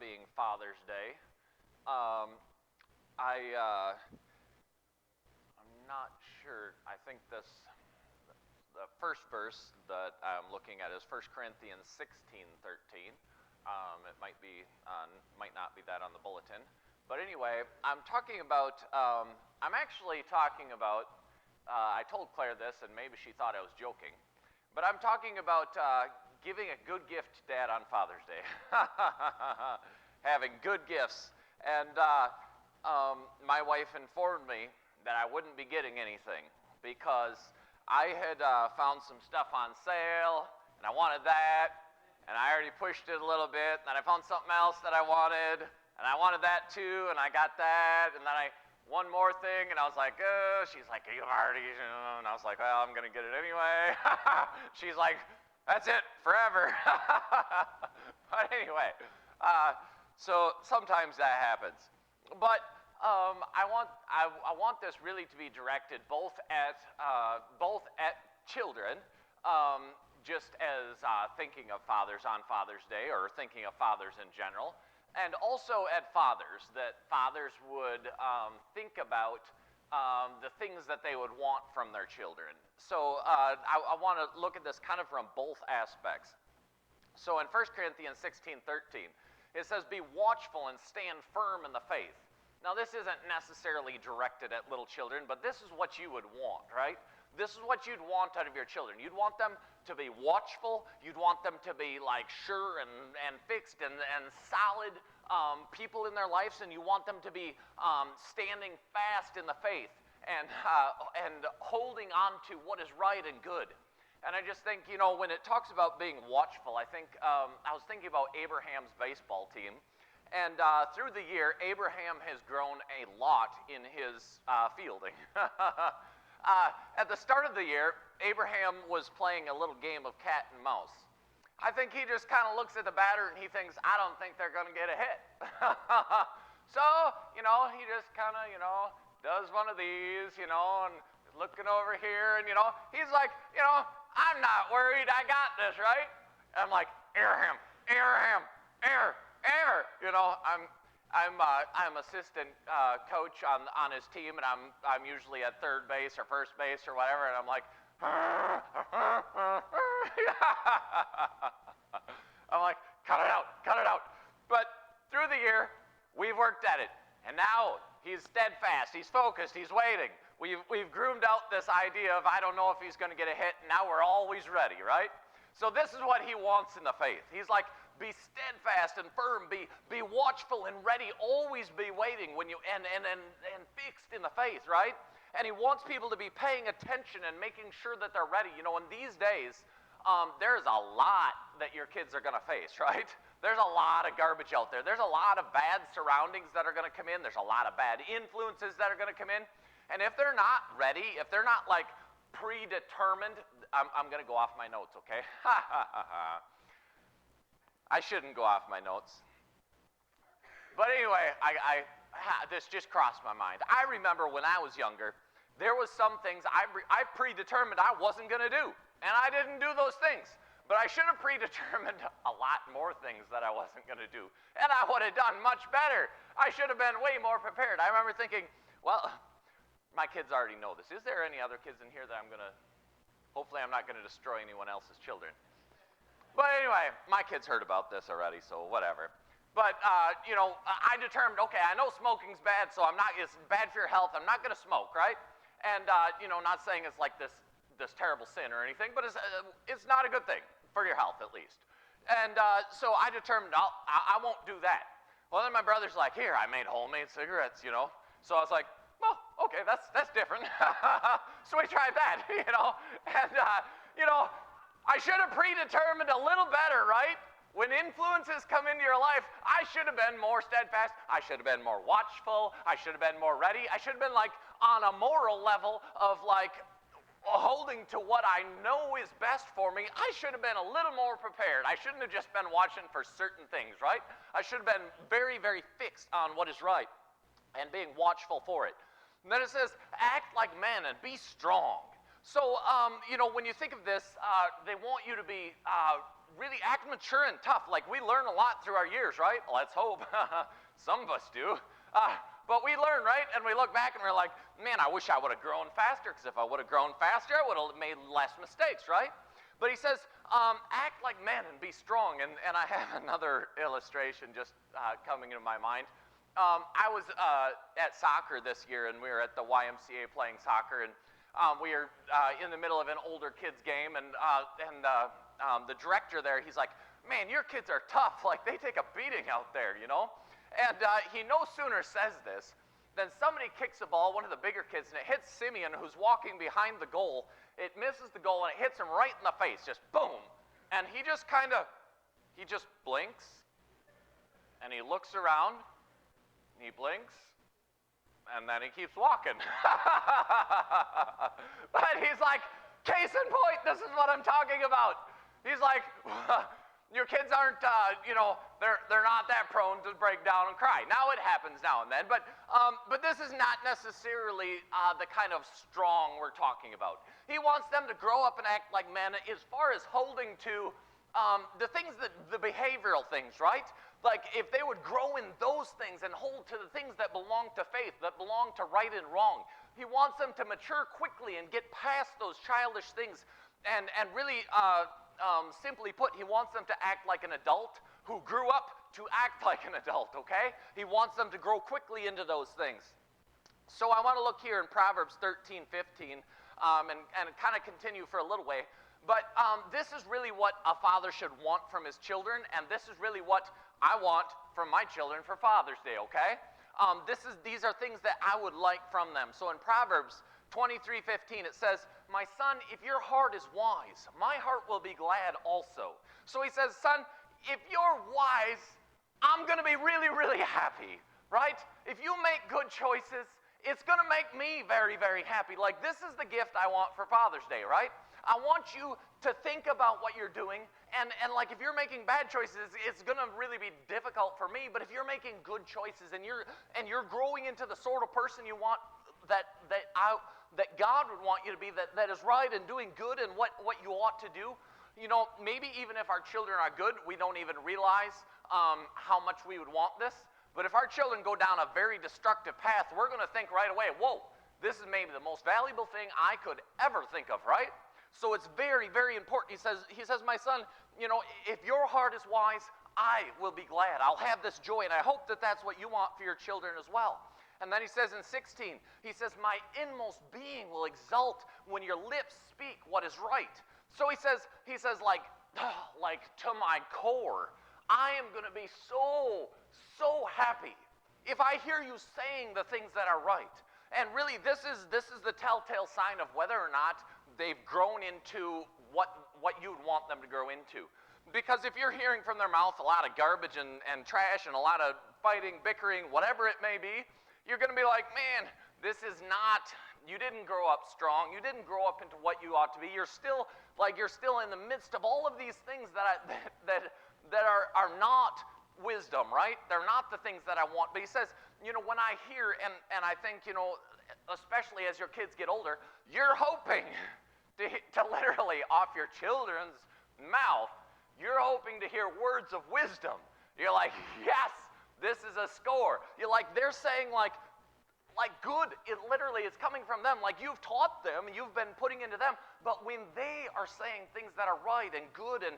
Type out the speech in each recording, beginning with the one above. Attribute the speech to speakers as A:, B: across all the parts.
A: being Father's Day. Um, I'm not sure. I think the first verse that I'm looking at is 1 Corinthians 16:13. It might not be that on the bulletin. But anyway, I'm actually talking about, I told Claire this and maybe she thought I was joking, but I'm talking about giving a good gift to Dad on Father's Day. Having good gifts. And my wife informed me that I wouldn't be getting anything because I had found some stuff on sale and I wanted that, and I already pushed it a little bit, and then I found something else that I wanted, and I wanted that too, and I got that, and then one more thing, and I was like, she's like, you've already, and I was like, well, I'm going to get it anyway. She's like, that's it, forever. But anyway, so sometimes that happens. But I want this really to be directed both at children, just as thinking of fathers on Father's Day, or thinking of fathers in general, and also at fathers, that fathers would think about the things that they would want from their children. So I want to look at this kind of from both aspects. So in 1 Corinthians 16:13, it says, be watchful and stand firm in the faith. Now this isn't necessarily directed at little children, but this is what you would want, right? This is what you'd want out of your children. You'd want them to be watchful. You'd want them to be like sure and fixed and solid people in their lives, and you want them to be standing fast in the faith and holding on to what is right and good. And I just think, when it talks about being watchful, I think I was thinking about Abraham's baseball team. And through the year, Abraham has grown a lot in his fielding. At the start of the year, Abraham was playing a little game of cat and mouse. I think he just kind of looks at the batter and he thinks, I don't think they're going to get a hit. So, he just kind of, does one of these, and looking over here, and, he's like, I'm not worried, I got this, right? And I'm like, Abraham, I'm assistant coach on his team, and I'm usually at third base or first base or whatever, and I'm like, I'm like, cut it out. But through the year, we've worked at it, and now he's steadfast, he's focused, he's waiting. We've groomed out this idea of I don't know if he's going to get a hit, and now we're always ready, right? So this is what he wants in the faith. He's like, be steadfast and firm, be watchful and ready, always be waiting when you and fixed in the faith, right? And he wants people to be paying attention and making sure that they're ready. In these days, there's a lot that your kids are going to face, right? There's a lot of garbage out there. There's a lot of bad surroundings that are going to come in. There's a lot of bad influences that are going to come in. And if they're not ready, if they're not like predetermined, I'm going to go off my notes, okay? I shouldn't go off my notes. But anyway, this just crossed my mind. I remember when I was younger, there was some things I predetermined I wasn't going to do. And I didn't do those things. But I should have predetermined a lot more things that I wasn't going to do. And I would have done much better. I should have been way more prepared. I remember thinking, well, my kids already know this. Is there any other kids in here that hopefully I'm not going to destroy anyone else's children? But anyway, my kids heard about this already, so whatever. But, I determined, okay, I know smoking's bad, so it's bad for your health. I'm not going to smoke, right? And, not saying it's like this terrible sin or anything, but it's not a good thing for your health, at least. And so I determined I won't do that. Well, then my brother's like, here, I made homemade cigarettes, So I was like, well, okay, that's different. So we tried that, and, I should have predetermined a little better, right? When influences come into your life, I should have been more steadfast. I should have been more watchful. I should have been more ready. I should have been like on a moral level of like holding to what I know is best for me. I should have been a little more prepared. I shouldn't have just been watching for certain things, right? I should have been very, very fixed on what is right and being watchful for it. And then it says, act like men and be strong. So, when you think of this, they want you to be really act mature and tough. Like, we learn a lot through our years, right? Let's hope. Some of us do. But we learn, right? And we look back and we're like, man, I wish I would have grown faster, because if I would have grown faster, I would have made less mistakes, right? But he says, act like men and be strong. And I have another illustration just coming into my mind. I was at soccer this year, and we were at the YMCA playing soccer, and we were in the middle of an older kids game, and the director there, he's like, man, your kids are tough. Like, they take a beating out there, you know? And he no sooner says this than somebody kicks a ball, one of the bigger kids, and it hits Simeon, who's walking behind the goal. It misses the goal, and it hits him right in the face, just boom. And he just blinks, and he looks around, and he blinks, and then he keeps walking. But he's like, case in point, this is what I'm talking about. He's like, your kids aren't, they're not that prone to break down and cry. Now it happens now and then, but this is not necessarily the kind of strong we're talking about. He wants them to grow up and act like men as far as holding to the things, the behavioral things, right? Like, if they would grow in those things and hold to the things that belong to faith, that belong to right and wrong. He wants them to mature quickly and get past those childish things and really, simply put, he wants them to act like an adult who grew up to act like an adult, okay? He wants them to grow quickly into those things. So I want to look here in Proverbs 13:15 and kind of continue for a little way. But this is really what a father should want from his children, and this is really what I want from my children for Father's Day, okay? These are things that I would like from them. So in Proverbs 23:15, it says, my son, if your heart is wise, my heart will be glad also. So he says, son, if you're wise, I'm going to be really, really happy, right? If you make good choices, it's going to make me very, very happy. Like, this is the gift I want for Father's Day, right? I want you to think about what you're doing, and like, if you're making bad choices, it's going to really be difficult for me. But if you're making good choices and you're growing into the sort of person you want, that God would want you to be, that is right and doing good and what you ought to do. You know, maybe even if our children are good, we don't even realize how much we would want this. But if our children go down a very destructive path, we're going to think right away, whoa, this is maybe the most valuable thing I could ever think of, right? So it's very, very important. He says, my son, you know, if your heart is wise, I will be glad. I'll have this joy, and I hope that that's what you want for your children as well. And then he says in 16, he says, my inmost being will exult when your lips speak what is right. So he says like to my core, I am going to be so happy if I hear you saying the things that are right. And really, this is the telltale sign of whether or not they've grown into what you would want them to grow into. Because if you're hearing from their mouth a lot of garbage and trash and a lot of fighting, bickering, whatever it may be, you're going to be like, man, you didn't grow up strong. You didn't grow up into what you ought to be. You're still in the midst of all of these things that are not wisdom, right? They're not the things that I want. But he says, you know, when I hear, and I think, you know, especially as your kids get older, you're hoping to literally off your children's mouth, you're hoping to hear words of wisdom. You're like, yes, this is a score. You're like, they're saying like good, it's coming from them. Like, you've taught them, you've been putting into them. But when they are saying things that are right and good and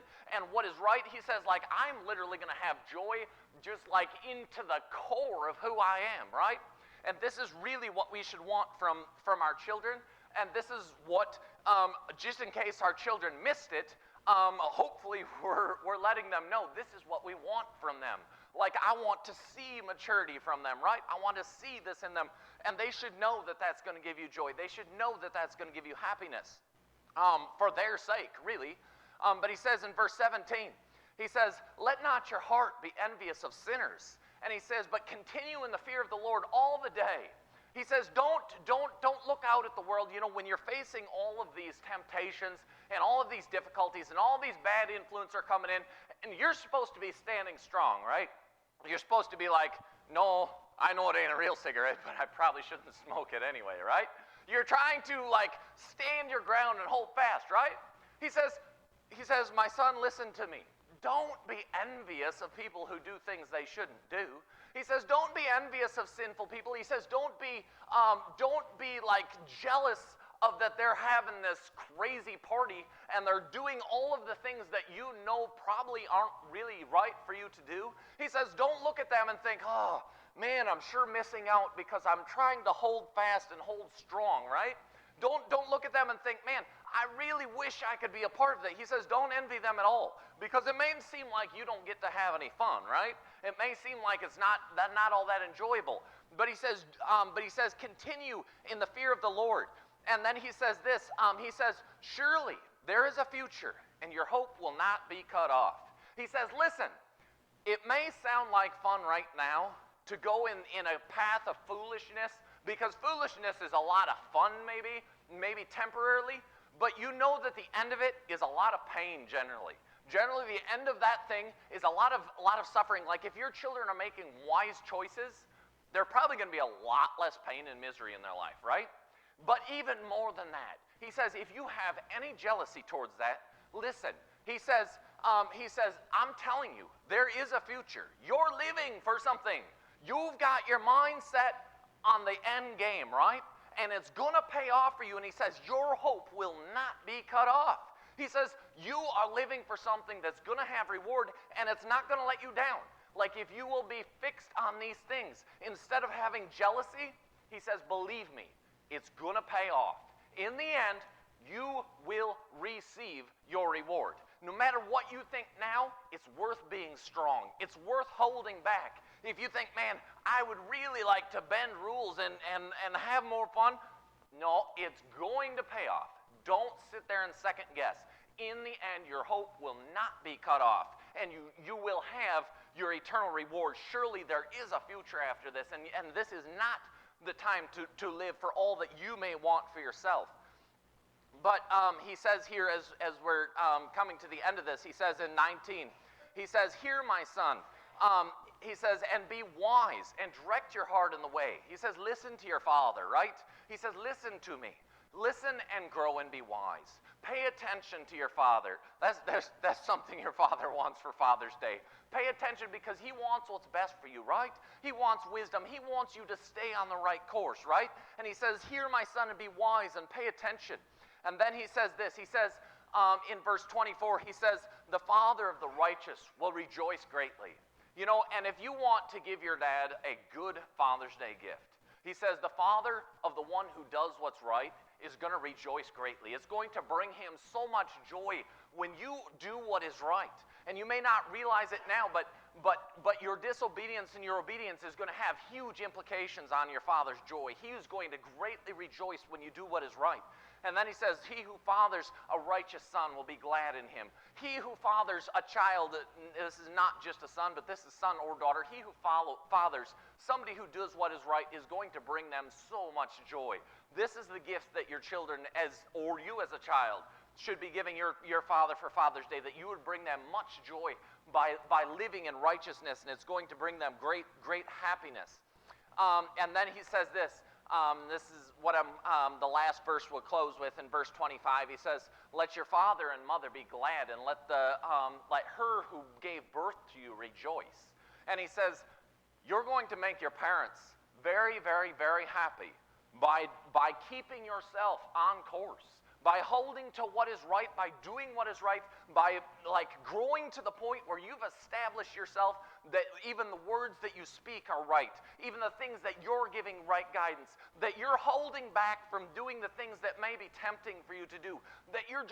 A: what is right, he says, like, I'm literally going to have joy just like into the core of who I am, right? And this is really what we should want from our children. And this is what, just in case our children missed it, hopefully we're letting them know this is what we want from them. Like, I want to see maturity from them, right? I want to see this in them. And they should know that that's going to give you joy. They should know that that's going to give you happiness for their sake, really. But he says in verse 17, he says, let not your heart be envious of sinners. And he says, but continue in the fear of the Lord all the day. He says, don't look out at the world, you know, when you're facing all of these temptations and all of these difficulties and all these bad influences are coming in, and you're supposed to be standing strong, right? You're supposed to be like, no, I know it ain't a real cigarette, but I probably shouldn't smoke it anyway, right? You're trying to like stand your ground and hold fast, right? He says, he says, my son, listen to me. Don't be envious of people who do things they shouldn't do. He says, don't be envious of sinful people. He says, don't be like jealous of that they're having this crazy party and they're doing all of the things that you know probably aren't really right for you to do. He says, don't look at them and think, oh, man, I'm sure missing out because I'm trying to hold fast and hold strong, right? Don't look at them and think, man, I really wish I could be a part of that. He says, don't envy them at all, because it may seem like you don't get to have any fun, right? It may seem like it's not all that enjoyable. But he says, continue in the fear of the Lord. And then he says this, he says, surely there is a future, and your hope will not be cut off. He says, listen, it may sound like fun right now to go in a path of foolishness, because foolishness is a lot of fun maybe temporarily, but you know that the end of it is a lot of pain generally. Generally, the end of that thing is a lot of suffering. Like if your children are making wise choices, they're probably going to be a lot less pain and misery in their life, right? But even more than that, he says, if you have any jealousy towards that, listen. He says, I'm telling you, there is a future. You're living for something. You've got your mind set on the end game, right? And it's going to pay off for you. And he says, your hope will not be cut off. He says, you are living for something that's going to have reward, and it's not going to let you down. Like if you will be fixed on these things, instead of having jealousy, he says, believe me, it's going to pay off. In the end, you will receive your reward. No matter what you think now, it's worth being strong. It's worth holding back. If you think, man, I would really like to bend rules and have more fun, no, it's going to pay off. Don't sit there and second guess. In the end, your hope will not be cut off, and you will have your eternal reward. Surely there is a future after this, and this is not the time to live for all that you may want for yourself. But he says here, as we're coming to the end of this, he says in 19, he says, hear my son. He says, and be wise and direct your heart in the way. He says, listen to your father, right? He says, listen to me. Listen and grow and be wise. Pay attention to your father. That's something your father wants for Father's Day. Pay attention because he wants what's best for you, right? He wants wisdom. He wants you to stay on the right course, right? And he says, hear my son and be wise and pay attention. And then he says this. He says in verse 24, he says, the father of the righteous will rejoice greatly. You know, and if you want to give your dad a good Father's Day gift, he says the father of the one who does what's right is going to rejoice greatly. It's going to bring him so much joy when you do what is right. And you may not realize it now, but your disobedience and your obedience is going to have huge implications on your father's joy. He is going to greatly rejoice when you do what is right. And then he says, he who fathers a righteous son will be glad in him. He who fathers a child, this is not just a son, but this is son or daughter. He who fathers somebody who does what is right is going to bring them so much joy. This is the gift that your children, or you as a child, should be giving your father for Father's Day, that you would bring them much joy by living in righteousness, and it's going to bring them great happiness. And then he says this. This is what the last verse will close with in verse 25. He says, let your father and mother be glad, and let her who gave birth to you rejoice. And he says, you're going to make your parents very, very, very happy by keeping yourself on course, by holding to what is right, by doing what is right, by growing to the point where you've established yourself that even the words that you speak are right, even the things that you're giving right guidance, that you're holding back from doing the things that may be tempting for you to do, that you're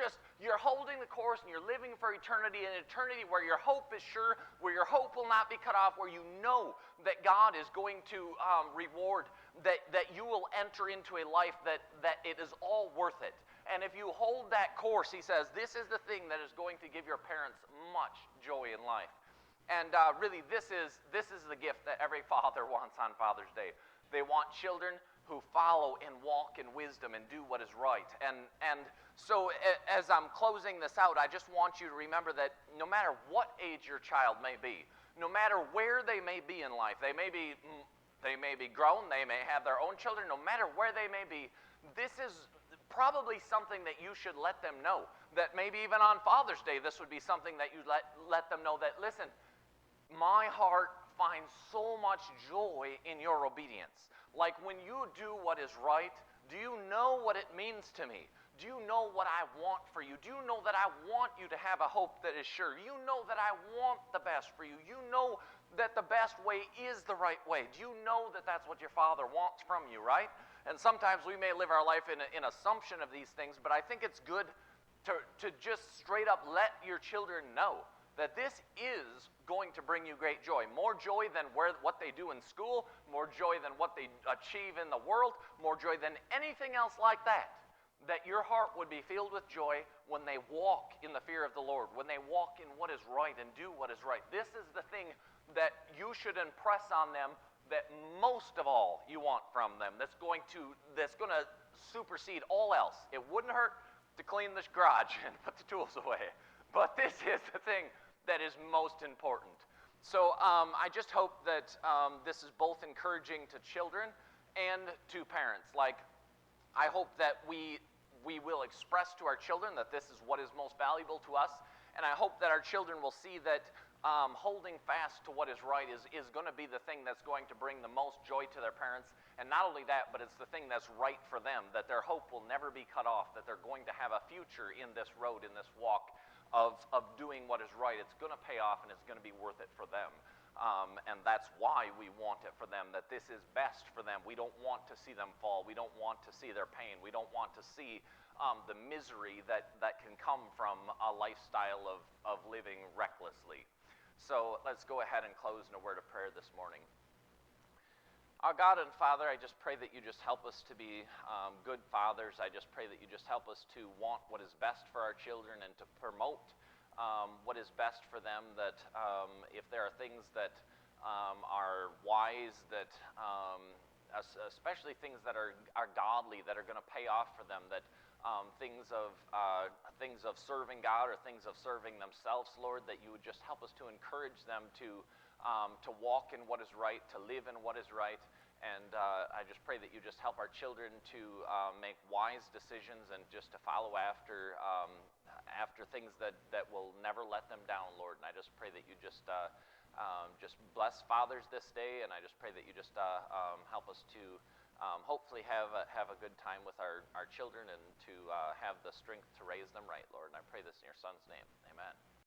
A: holding the course and you're living for eternity, an eternity where your hope is sure, where your hope will not be cut off, where you know that God is going to reward, that you will enter into a life that it is all worth it. And if you hold that course, he says, this is the thing that is going to give your parents much joy in life. And really, this is the gift that every father wants on Father's Day. They want children who follow and walk in wisdom and do what is right. And so as I'm closing this out, I just want you to remember that no matter what age your child may be, no matter where they may be in life, they may be grown, they may have their own children, no matter where they may be, this is probably something that you should let them know. That maybe even on Father's Day, this would be something that you let them know that, listen, my heart finds so much joy in your obedience. Like when you do what is right, do you know what it means to me? Do you know what I want for you? Do you know that I want you to have a hope that is sure? You know that I want the best for you. You know that the best way is the right way. Do you know that that's what your Father wants from you, right? And sometimes we may live our life in assumption of these things, but I think it's good to just straight up let your children know that this is going to bring you great joy. More joy than what they do in school, more joy than what they achieve in the world, more joy than anything else like that. That your heart would be filled with joy when they walk in the fear of the Lord, when they walk in what is right and do what is right. This is the thing that you should impress on them that most of all you want from them, that's going to supersede all else. It wouldn't hurt to clean this garage and put the tools away, but this is the thing that is most important. So I just hope that this is both encouraging to children and to parents. Like, I hope that we will express to our children that this is what is most valuable to us, and I hope that our children will see that holding fast to what is right is going to be the thing that's going to bring the most joy to their parents, and not only that, but it's the thing that's right for them, that their hope will never be cut off, that they're going to have a future in this road, in this walk of doing what is right. It's going to pay off, and it's going to be worth it for them. And that's why we want it for them, that this is best for them. We don't want to see them fall. We don't want to see their pain. We don't want to see the misery that can come from a lifestyle of living recklessly. So let's go ahead and close in a word of prayer this morning. Our God and Father, I just pray that you just help us to be good fathers. I just pray that you just help us to want what is best for our children and to promote what is best for them, that if there are things that are wise, that especially things that are godly, that are going to pay off for them, that things of serving God or things of serving themselves, Lord, that you would just help us to encourage them to walk in what is right, to live in what is right. And I just pray that you just help our children to make wise decisions and just to follow after things that will never let them down, Lord. And I just pray that you just bless fathers this day, and I just pray that you just help us to hopefully have a good time with our children and to have the strength to raise them right, Lord. And I pray this in your Son's name. Amen.